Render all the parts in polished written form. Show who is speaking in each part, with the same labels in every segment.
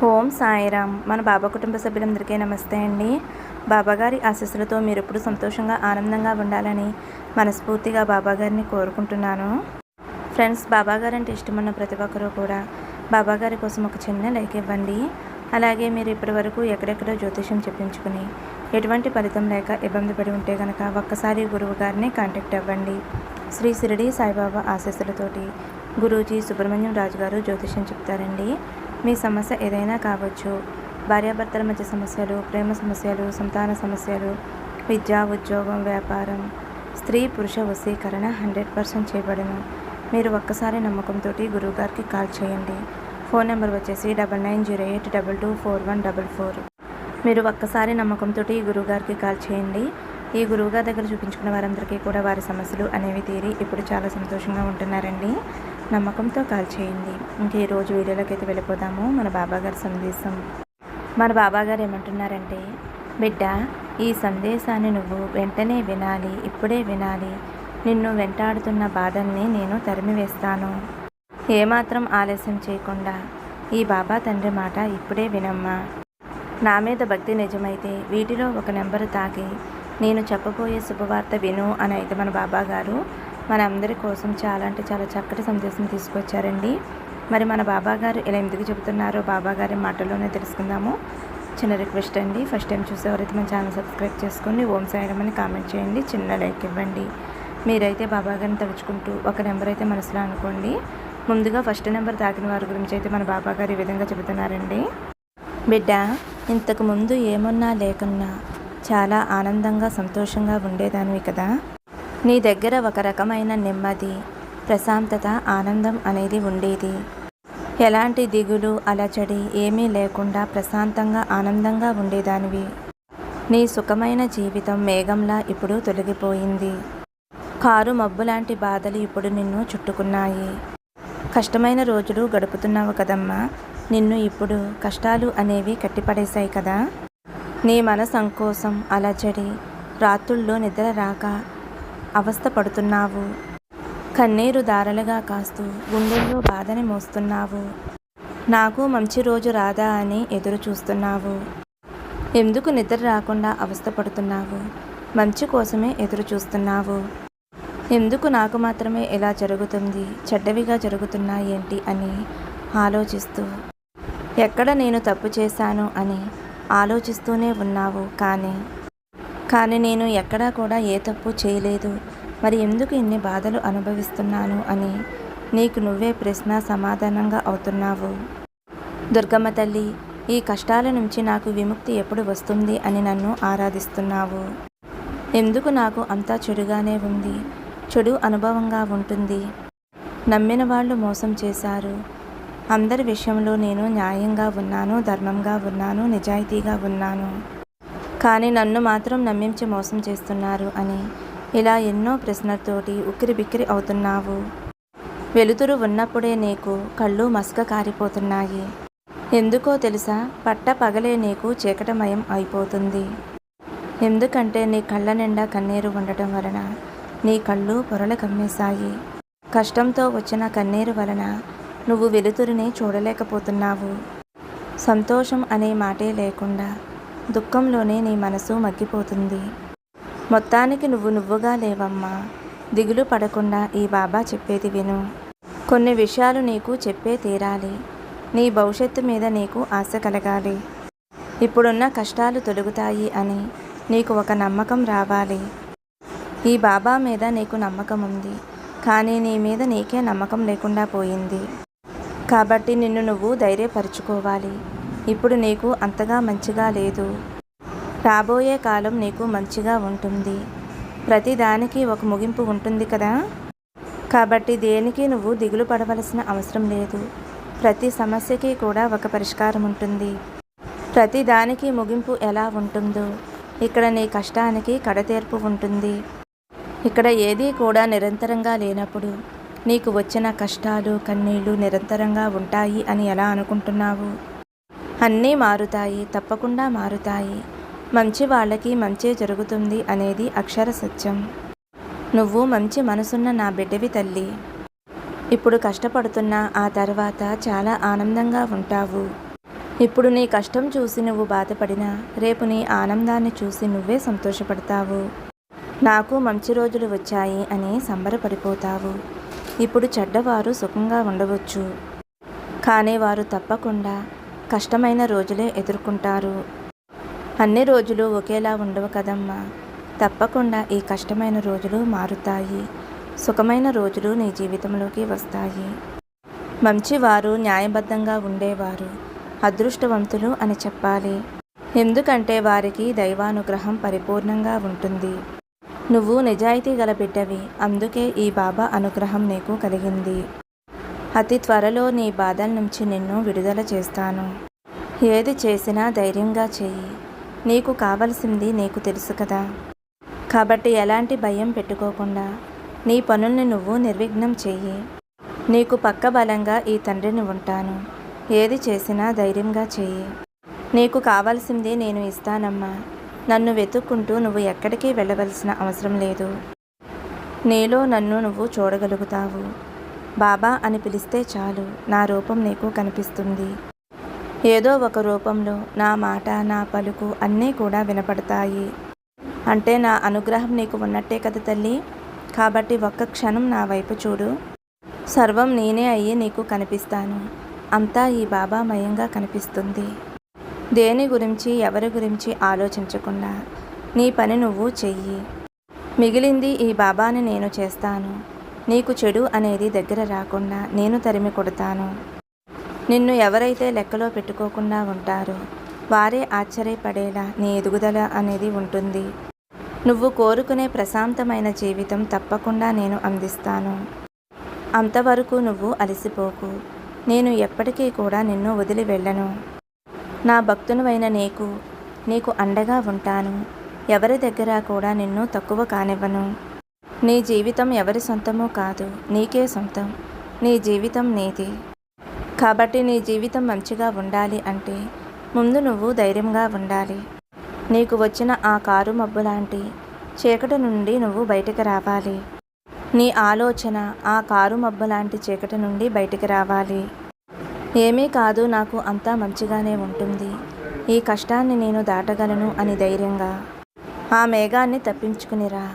Speaker 1: ఓం సాయిరామ్. మన బాబా కుటుంబ సభ్యులందరికీ నమస్తే అండి. బాబాగారి ఆశీస్సులతో మీరు ఎప్పుడు సంతోషంగా ఆనందంగా ఉండాలని మనస్ఫూర్తిగా బాబాగారిని కోరుకుంటున్నాను. ఫ్రెండ్స్, బాబాగారు అంటే ఇష్టమున్న ప్రతి ఒక్కరూ కూడా బాబాగారి కోసం ఒక చిన్న లైక్ ఇవ్వండి. అలాగే మీరు ఇప్పటి వరకు ఎక్కడెక్కడో జ్యోతిష్యం చెప్పించుకుని ఎటువంటి ఫలితం లేక ఇబ్బంది పడి ఉంటే కనుక ఒక్కసారి గురువు గారిని కాంటాక్ట్ అవ్వండి. శ్రీ షిరిడి సాయిబాబా ఆశీస్సులతోటి గురూజీ సుబ్రహ్మణ్యం రాజు గారు జ్యోతిష్యం చెప్తారండి. మీ సమస్య ఏదైనా కావచ్చు. భార్యాభర్తల మధ్య సమస్యలు, ప్రేమ సమస్యలు, సంతాన సమస్యలు, విద్య, ఉద్యోగం, వ్యాపారం, స్త్రీ పురుష వశీకరణ 100% చేయబడును. మీరు ఒక్కసారి నమ్మకంతో గురువుగారికి కాల్ చేయండి. ఫోన్ నెంబర్ వచ్చేసి 9908224144. మీరు ఒక్కసారి నమ్మకంతో గురువుగారికి కాల్ చేయండి. ఈ గురువుగారి దగ్గర చూపించుకున్న వారందరికీ కూడా వారి సమస్యలు అనేవి తీరి ఇప్పుడు చాలా సంతోషంగా ఉంటున్నారండి. నమ్మకంతో కాల్ చేయండి. ఇంక ఈరోజు వీడియోలోకి అయితే వెళ్ళిపోదాము. మన బాబాగారి సందేశం. మన బాబాగారు ఏమంటున్నారంటే, బిడ్డ, ఈ సందేశాన్ని నువ్వు వెంటనే వినాలి, ఇప్పుడే వినాలి. నిన్ను వెంటాడుతున్న బాధల్ని నేను తరిమివేస్తాను. ఏమాత్రం ఆలస్యం చేయకుండా ఈ బాబా తండ్రి మాట ఇప్పుడే వినమ్మా. నా మీద భక్తి నిజమైతే వీటిలో ఒక నెంబరు తాకి నేను చెప్పబోయే శుభవార్త విను అని అయితే మన బాబాగారు మన అందరి కోసం చాలా అంటే చాలా చక్కటి సందేశం తీసుకొచ్చారండి. మరి మన బాబాగారు ఇలా ఎందుకు చెబుతున్నారో బాబాగారి మాటల్లోనే తెలుసుకుందాము. చిన్న రిక్వెస్ట్ అండి, ఫస్ట్ టైం చూసేవారైతే మన ఛానల్ సబ్స్క్రైబ్ చేసుకొని ఓం సాయిరామ్ అని కామెంట్ చేయండి, చిన్న లైక్ ఇవ్వండి. మీరైతే బాబాగారిని తలుచుకుంటూ ఒక నెంబర్ అయితే మనసులో అనుకోండి. ముందుగా ఫస్ట్ నెంబర్ తాకిన వారి గురించి అయితే మన బాబాగారు ఈ విధంగా చెబుతున్నారండి. బిడ్డ, ఇంతకు ముందు ఏమున్నా లేకున్నా చాలా ఆనందంగా సంతోషంగా ఉండేదానివి కదా. నీ దగ్గర ఒక రకమైన నెమ్మది, ప్రశాంతత, ఆనందం అనేది ఉండేది. ఎలాంటి దిగులు, అలచడి ఏమీ లేకుండా ప్రశాంతంగా ఆనందంగా ఉండేదానివి. నీ సుఖమైన జీవితం మేఘంలా ఇప్పుడు తొలగిపోయింది. కారు మబ్బు లాంటి బాధలు ఇప్పుడు నిన్ను చుట్టుకున్నాయి. కష్టమైన రోజులు గడుపుతున్నావు కదమ్మా. నిన్ను ఇప్పుడు కష్టాలు అనేవి కట్టిపడేశాయి కదా. నీ మన సంకోసం, అలచడి, రాత్రుల్లో నిద్ర రాక అవస్థ పడుతున్నావు. కన్నీరు దారలుగా కాస్తూ గుండెల్లో బాధని మోస్తున్నావు. నాకు మంచి రోజు రాదా అని ఎదురు చూస్తున్నావు. ఎందుకు నిద్ర రాకుండా అవస్థ పడుతున్నావు? మంచి కోసమే ఎదురు చూస్తున్నావు. ఎందుకు నాకు మాత్రమే ఇలా జరుగుతుంది, చెడ్డవిగా జరుగుతున్నాయేంటి అని ఆలోచిస్తూ, ఎక్కడ నేను తప్పు చేశాను అని ఆలోచిస్తూనే ఉన్నావు. కానీ నేను ఎక్కడా కూడా ఏ తప్పు చేయలేదు. మరి ఎందుకు ఇన్ని బాధలు అనుభవిస్తున్నాను అని నీకు నువ్వే ప్రశ్న సమాధానంగా అవుతున్నావు. దుర్గమ్మ తల్లి, ఈ కష్టాల నుంచి నాకు విముక్తి ఎప్పుడు వస్తుంది అని నన్ను ఆరాధిస్తున్నావు. ఎందుకు నాకు అంతా చెడుగానే ఉంది, చెడు అనుభవంగా ఉంటుంది. నమ్మిన వాళ్ళు మోసం చేశారు. అందరి విషయంలో నేను న్యాయంగా ఉన్నాను, ధర్మంగా ఉన్నాను, నిజాయితీగా ఉన్నాను. కానీ నన్ను మాత్రం నమ్మించి మోసం చేస్తున్నారు అని ఇలా ఎన్నో ప్రశ్నలతోటి ఉక్కిరి బిక్కిరి అవుతున్నావు. వెలుతురు ఉన్నప్పుడే నీకు కళ్ళు మసక కారిపోతున్నాయి. ఎందుకో తెలుసా, పట్ట పగలే నీకు చీకటమయం అయిపోతుంది. ఎందుకంటే నీ కళ్ళ నిండా కన్నీరు ఉండటం వలన నీ కళ్ళు పొరలు కమ్మేశాయి. కష్టంతో వచ్చిన కన్నీరు వలన నువ్వు వెలుతురిని చూడలేకపోతున్నావు. సంతోషం అనే మాటే లేకుండా దుఃఖంలోనే నీ మనసు మగ్గిపోతుంది. మొత్తానికి నువ్వుగా లేవమ్మా. దిగులు పడకుండా ఈ బాబా చెప్పేది విను. కొన్ని విషయాలు నీకు చెప్పే తీరాలి. నీ భవిష్యత్తు మీద నీకు ఆశ కలగాలి. ఇప్పుడున్న కష్టాలు తొలగుతాయి అని నీకు ఒక నమ్మకం రావాలి. ఈ బాబా మీద నీకు నమ్మకం ఉంది, కానీ నీ మీద నీకే నమ్మకం లేకుండా పోయింది. కాబట్టి నిన్ను నువ్వు ధైర్యపరుచుకోవాలి. ఇప్పుడు నీకు అంతగా మంచిగా లేదు. రాబోయే కాలం నీకు మంచిగా ఉంటుంది. ప్రతిదానికి ఒక ముగింపు ఉంటుంది కదా. కాబట్టి దేనికి నువ్వు దిగులు పడవలసిన అవసరం లేదు. ప్రతి సమస్యకి కూడా ఒక పరిష్కారం ఉంటుంది. ప్రతి దానికి ముగింపు ఎలా ఉంటుందో ఇక్కడ నీ కష్టానికి కడతేర్పు ఉంటుంది. ఇక్కడ ఏదీ కూడా నిరంతరంగా లేనప్పుడు నీకు వచ్చిన కష్టాలు, కన్నీళ్లు నిరంతరంగా ఉంటాయి అని ఎలా అనుకుంటున్నావు? అన్నీ మారుతాయి, తప్పకుండా మారుతాయి. మంచి వాళ్ళకి మంచే జరుగుతుంది అనేది అక్షర సత్యం. నువ్వు మంచి మనసున్న నా బిడ్డవి తల్లి. ఇప్పుడు కష్టపడుతున్నా ఆ తర్వాత చాలా ఆనందంగా ఉంటావు. ఇప్పుడు నీ కష్టం చూసి నువ్వు బాధపడినా రేపు నీ ఆనందాన్ని చూసి నువ్వే సంతోషపడతావు. నాకు మంచి రోజులు వచ్చాయి అని సంబరపడిపోతావు. ఇప్పుడు చెడ్డవారు సుఖంగా ఉండవచ్చు, కానీ వారు తప్పకుండా కష్టమైన రోజులే ఎదుర్కొంటారు. అన్ని రోజులు ఒకేలా ఉండవు కదమ్మా. తప్పకుండా ఈ కష్టమైన రోజులు మారుతాయి. సుఖమైన రోజులు నీ జీవితంలోకి వస్తాయి. మంచివారు, న్యాయబద్ధంగా ఉండేవారు అదృష్టవంతులు అని చెప్పాలి. ఎందుకంటే వారికి దైవానుగ్రహం పరిపూర్ణంగా ఉంటుంది. నువ్వు నిజాయితీ గల బిడ్డవి, అందుకే ఈ బాబా అనుగ్రహం నీకు కలిగింది. అతి త్వరలో నీ బాధల నుంచి నిన్ను విడుదల చేస్తాను. ఏది చేసినా ధైర్యంగా చెయ్యి. నీకు కావలసింది నీకు తెలుసు కదా. కాబట్టి ఎలాంటి భయం పెట్టుకోకుండా నీ పనుల్ని నువ్వు నిర్విఘ్నం చెయ్యి. నీకు పక్కబలంగా ఈ తండ్రిని ఉంటాను. ఏది చేసినా ధైర్యంగా చెయ్యి. నీకు కావాల్సింది నేను ఇస్తానమ్మా. నన్ను వెతుక్కుంటూ నువ్వు ఎక్కడికి వెళ్ళవలసిన అవసరం లేదు. నీలో నన్ను నువ్వు చూడగలుగుతావు. బాబా అని పిలిస్తే చాలు, నా రూపం నీకు కనిపిస్తుంది. ఏదో ఒక రూపంలో నా మాట, నా పలుకు అన్నీ కూడా వినపడతాయి. అంటే నా అనుగ్రహం నీకు ఉన్నట్టే కదా తల్లి. కాబట్టి ఒక్క క్షణం నా వైపు చూడు. సర్వం నేనే అయ్యి నీకు కనిపిస్తాను. అంతా ఈ బాబామయంగా కనిపిస్తుంది. దేని గురించి, ఎవరి గురించి ఆలోచించకుండా నీ పని నువ్వు చెయ్యి. మిగిలింది ఈ బాబాని నేను చేస్తాను. నీకు చెడు అనేది దగ్గర రాకుండా నేను తరిమి కొడతాను. నిన్ను ఎవరైతే లెక్కలో పెట్టుకోకుండా ఉంటారో వారే ఆశ్చర్యపడేలా నీ ఎదుగుదల అనేది ఉంటుంది. నువ్వు కోరుకునే ప్రశాంతమైన జీవితం తప్పకుండా నేను అందిస్తాను. అంతవరకు నువ్వు అలసిపోకు. నేను ఎప్పటికీ కూడా నిన్ను వదిలి వెళ్ళను. నా భక్తునివైన నీకు అండగా ఉంటాను. ఎవరి దగ్గర కూడా నిన్ను తక్కువ కానివ్వను. నీ జీవితం ఎవరి సొంతమో కాదు, నీకే సొంతం. నీ జీవితం నీది. కాబట్టి నీ జీవితం మంచిగా ఉండాలి అంటే ముందు నువ్వు ధైర్యంగా ఉండాలి. నీకు వచ్చిన ఆ కారు మబ్బు లాంటి చీకటి నుండి నువ్వు బయటికి రావాలి. నీ ఆలోచన ఆ కారు మబ్బు లాంటి చీకటి నుండి బయటికి రావాలి. ఏమీ కాదు, నాకు అంతా మంచిగానే ఉంటుంది, ఈ కష్టాన్ని నేను దాటగలను అని ధైర్యంగా ఆ మేఘాన్ని తప్పించుకునిరా.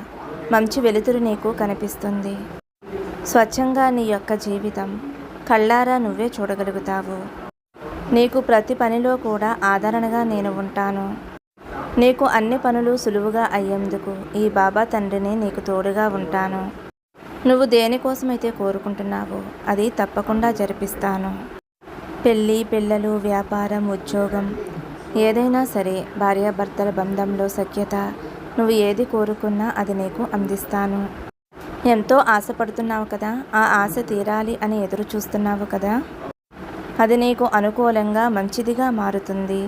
Speaker 1: మంచి వెలుతురు నీకు కనిపిస్తుంది. స్వచ్ఛంగా నీ యొక్క జీవితం కళ్ళారా నువ్వే చూడగలుగుతావు. నీకు ప్రతి పనిలో కూడా ఆదరణగా నేను ఉంటాను. నీకు అన్ని పనులు సులువుగా అయ్యేందుకు ఈ బాబా తండ్రిని నీకు తోడుగా ఉంటాను. నువ్వు దేనికోసమైతే కోరుకుంటున్నావో అది తప్పకుండా జరిపిస్తాను. పెళ్ళి, పిల్లలు, వ్యాపారం, ఉద్యోగం, ఏదైనా సరే, భార్యాభర్తల బంధంలో సఖ్యత, నువ్వు ఏది కోరుకున్నా అది నీకు అందిస్తాను. ఎంతో ఆశపడుతున్నావు కదా, ఆ ఆశ తీరాలి అని ఎదురు చూస్తున్నావు కదా, అది నీకు అనుకూలంగా మంచిదిగా మారుతుంది.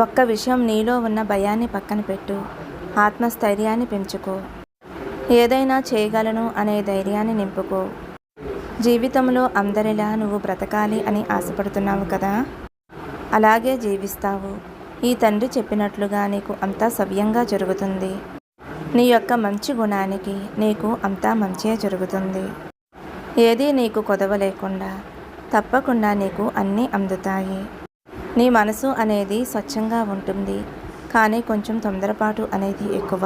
Speaker 1: ఒక్క విషయం, నీలో ఉన్న భయాన్ని పక్కన పెట్టు. ఆత్మస్థైర్యాన్ని పెంచుకో. ఏదైనా చేయగలను అనే ధైర్యాన్ని నింపుకో. జీవితంలో అందరిలా నువ్వు బ్రతకాలి అని ఆశపడుతున్నావు కదా, అలాగే జీవిస్తావు. ఈ తండ్రి చెప్పినట్లుగా నీకు అంతా సవ్యంగా జరుగుతుంది. నీ యొక్క మంచి గుణానికి నీకు అంతా మంచే జరుగుతుంది. ఏదీ నీకు కొదవ లేకుండా తప్పకుండా నీకు అన్నీ అందుతాయి. నీ మనసు అనేది స్వచ్ఛంగా ఉంటుంది, కానీ కొంచెం తొందరపాటు అనేది ఎక్కువ.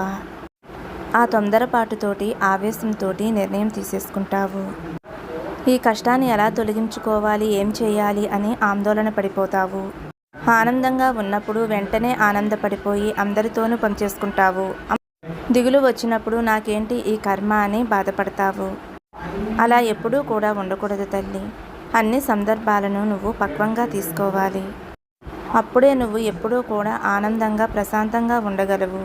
Speaker 1: ఆ తొందరపాటుతోటి, ఆవేశంతోటి నిర్ణయం తీసేసుకుంటావు. ఈ కష్టాన్ని ఎలా తొలగించుకోవాలి, ఏం చేయాలి అని ఆందోళన పడిపోతావు. ఆనందంగా ఉన్నప్పుడు వెంటనే ఆనందపడిపోయి అందరితోనూ పనిచేసుకుంటావు. దిగులు వచ్చినప్పుడు నాకేంటి ఈ కర్మ అని బాధపడతావు. అలా ఎప్పుడూ కూడా ఉండకూడదు తల్లి. అన్ని సందర్భాలను నువ్వు పక్వంగా తీసుకోవాలి. అప్పుడే నువ్వు ఎప్పుడూ కూడా ఆనందంగా, ప్రశాంతంగా ఉండగలవు.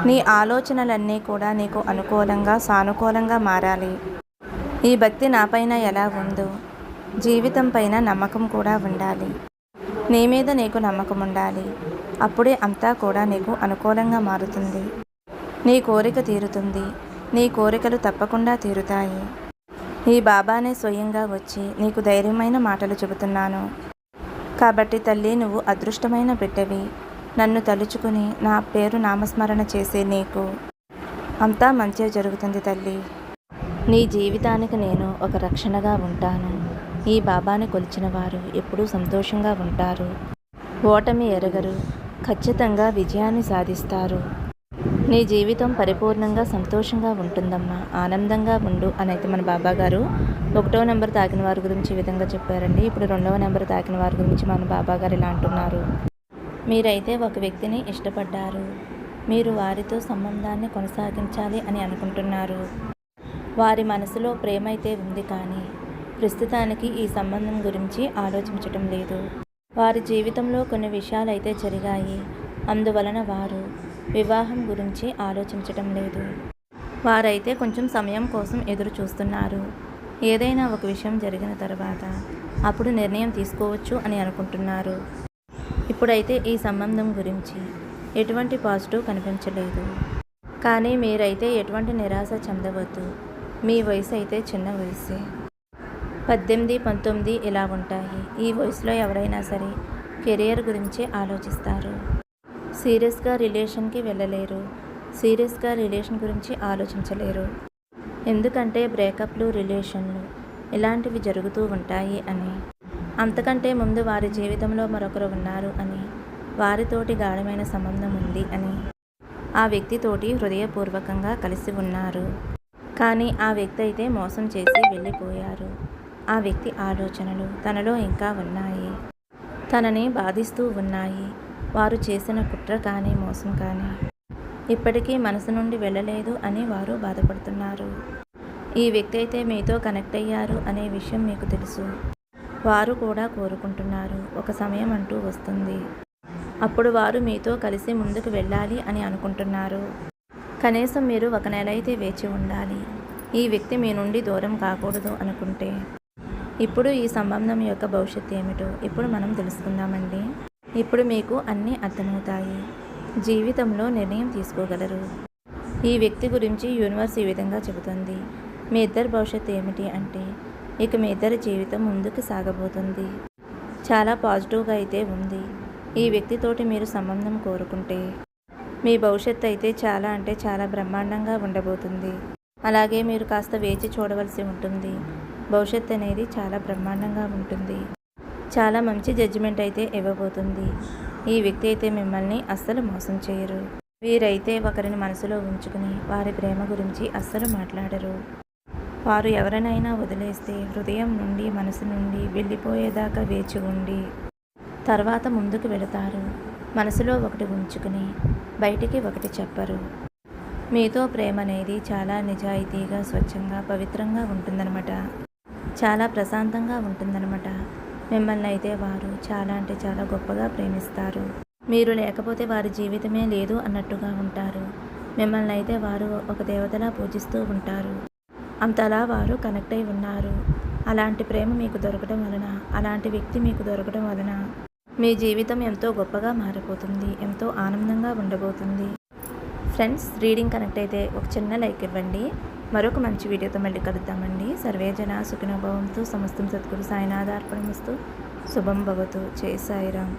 Speaker 1: నీ ఆలోచనలన్నీ కూడా నీకు అనుకూలంగా, సానుకూలంగా మారాలి. ఈ భక్తి నాపైన ఎలా ఉందో జీవితం పైన నమ్మకం కూడా ఉండాలి. నీ మీద నీకు నమ్మకం ఉండాలి. అప్పుడే అంతా కూడా నీకు అనుకూలంగా మారుతుంది. నీ కోరిక తీరుతుంది. నీ కోరికలు తప్పకుండా తీరుతాయి. ఈ బాబానే స్వయంగా వచ్చి నీకు ధైర్యమైన మాటలు చెబుతున్నాను. కాబట్టి తల్లి, నువ్వు అదృష్టమైన బిడ్డవి. నన్ను తలుచుకుని నా పేరు నామస్మరణ చేసే నీకు అంతా మంచే జరుగుతుంది తల్లి. నీ జీవితానికి నేను ఒక రక్షణగా ఉంటాను. ఈ బాబాని కొలిచిన వారు ఎప్పుడూ సంతోషంగా ఉంటారు. ఓటమి ఎరగరు, ఖచ్చితంగా విజయాన్ని సాధిస్తారు. నీ జీవితం పరిపూర్ణంగా సంతోషంగా ఉంటుందమ్మా, ఆనందంగా ఉండు అనైతే మన బాబాగారు 1వ నెంబర్ తాకిన వారి గురించి ఈ విధంగా చెప్పారండి. ఇప్పుడు 2వ నెంబర్ తాకిన వారి గురించి మన బాబాగారు ఇలా అంటున్నారు. మీరైతే ఒక వ్యక్తిని ఇష్టపడ్డారు. మీరు వారితో సంబంధాన్ని కొనసాగించాలి అని అనుకుంటున్నారు. వారి మనసులో ప్రేమ అయితే ఉంది, కానీ ప్రస్తుతానికి ఈ సంబంధం గురించి ఆలోచించటం లేదు. వారి జీవితంలో కొన్ని విషయాలు అయితే జరిగాయి, అందువలన వారు వివాహం గురించి ఆలోచించటం లేదు. వారైతే కొంచెం సమయం కోసం ఎదురు చూస్తున్నారు. ఏదైనా ఒక విషయం జరిగిన తర్వాత అప్పుడు నిర్ణయం తీసుకోవచ్చు అని అనుకుంటున్నారు. ఇప్పుడైతే ఈ సంబంధం గురించి ఎటువంటి పాజిటివ్ కనిపించలేదు. కానీ మీరైతే ఎటువంటి నిరాశ చెందవద్దు. మీ వయసు అయితే చిన్న వయసే, 18, 19 ఇలా ఉంటాయి. ఈ వయసులో ఎవరైనా సరే కెరియర్ గురించి ఆలోచిస్తారు. సీరియస్గా రిలేషన్కి వెళ్ళలేరు. సీరియస్గా రిలేషన్ గురించి ఆలోచించలేరు. ఎందుకంటే బ్రేకప్లు, రిలేషన్లు ఇలాంటివి జరుగుతూ ఉంటాయి అని, అంతకంటే ముందు వారి జీవితంలో మరొకరు ఉన్నారు అని, వారితోటి గాఢమైన సంబంధం ఉంది అని, ఆ వ్యక్తితోటి హృదయపూర్వకంగా కలిసి ఉన్నారు. కానీ ఆ వ్యక్తి అయితే మోసం చేసి వెళ్ళిపోయారు. ఆ వ్యక్తి ఆలోచనలు తనలో ఇంకా ఉన్నాయి, తనని బాధిస్తూ ఉన్నాయి. వారు చేసిన కుట్ర కానీ, మోసం కానీ ఇప్పటికీ మనసు నుండి వెళ్ళలేదు అని వారు బాధపడుతున్నారు. ఈ వ్యక్తి అయితే మీతో కనెక్ట్ అయ్యారు అనే విషయం మీకు తెలుసు. వారు కూడా కోరుకుంటున్నారు. ఒక సమయం అంటూ వస్తుంది, అప్పుడు వారు మీతో కలిసి ముందుకు వెళ్ళాలి అని అనుకుంటున్నారు. కనీసం మీరు 1 నెల అయితే వేచి ఉండాలి. ఈ వ్యక్తి మీ నుండి దూరం కాకూడదు అనుకుంటే. ఇప్పుడు ఈ సంబంధం యొక్క భవిష్యత్తు ఏమిటో ఇప్పుడు మనం తెలుసుకుందామండి. ఇప్పుడు మీకు అన్నీ అర్థమవుతాయి. జీవితంలో నిర్ణయం తీసుకోగలరు. ఈ వ్యక్తి గురించి యూనివర్స్ ఈ విధంగా చెబుతుంది. మీ ఇద్దరి భవిష్యత్తు ఏమిటి అంటే, ఇక మీ ఇద్దరి జీవితం ముందుకు సాగబోతుంది. చాలా పాజిటివ్గా అయితే ఉంది. ఈ వ్యక్తితోటి మీరు సంబంధం కోరుకుంటే మీ భవిష్యత్తు అయితే చాలా అంటే చాలా బ్రహ్మాండంగా ఉండబోతుంది. అలాగే మీరు కాస్త వేచి చూడవలసి ఉంటుంది. భవిష్యత్తు అనేది చాలా బ్రహ్మాండంగా ఉంటుంది. చాలా మంచి జడ్జిమెంట్ అయితే ఇవ్వబోతుంది. ఈ వ్యక్తి అయితే మిమ్మల్ని అస్సలు మోసం చేయరు. వీరైతే ఒకరిని మనసులో ఉంచుకుని వారి ప్రేమ గురించి అస్సలు మాట్లాడరు. వారు ఎవరినైనా వదిలేస్తే హృదయం నుండి, మనసు నుండి వెళ్ళిపోయేదాకా వేచి ఉండి తర్వాత ముందుకు వెళతారు. మనసులో ఒకటి ఉంచుకుని బయటికి ఒకటి చెప్పరు. మీతో ప్రేమ అనేది చాలా నిజాయితీగా, స్వచ్ఛంగా, పవిత్రంగా ఉంటుందన్నమాట. చాలా ప్రశాంతంగా ఉంటుందన్నమాట. మిమ్మల్ని అయితే వారు చాలా అంటే చాలా గొప్పగా ప్రేమిస్తారు. మీరు లేకపోతే వారి జీవితమే లేదు అన్నట్టుగా ఉంటారు. మిమ్మల్ని అయితే వారు ఒక దేవతలా పూజిస్తూ ఉంటారు. అంతలా వారు కనెక్ట్ అయి ఉన్నారు. అలాంటి ప్రేమ మీకు దొరకడం వలన, అలాంటి వ్యక్తి మీకు దొరకడం వలన మీ జీవితం ఎంతో గొప్పగా మారిపోతుంది. ఎంతో ఆనందంగా ఉండబోతుంది. ఫ్రెండ్స్, రీడింగ్ కనెక్ట్ అయితే ఒక చిన్న లైక్ ఇవ్వండి. మరొక మంచి వీడియోతో మళ్ళీ కలుద్దామండి. సర్వే జన సుఖినో భవంతు. సమస్తం సద్గురు సాయినాథార్పణమస్తు. శుభం భవతు. జై సాయిరామ్.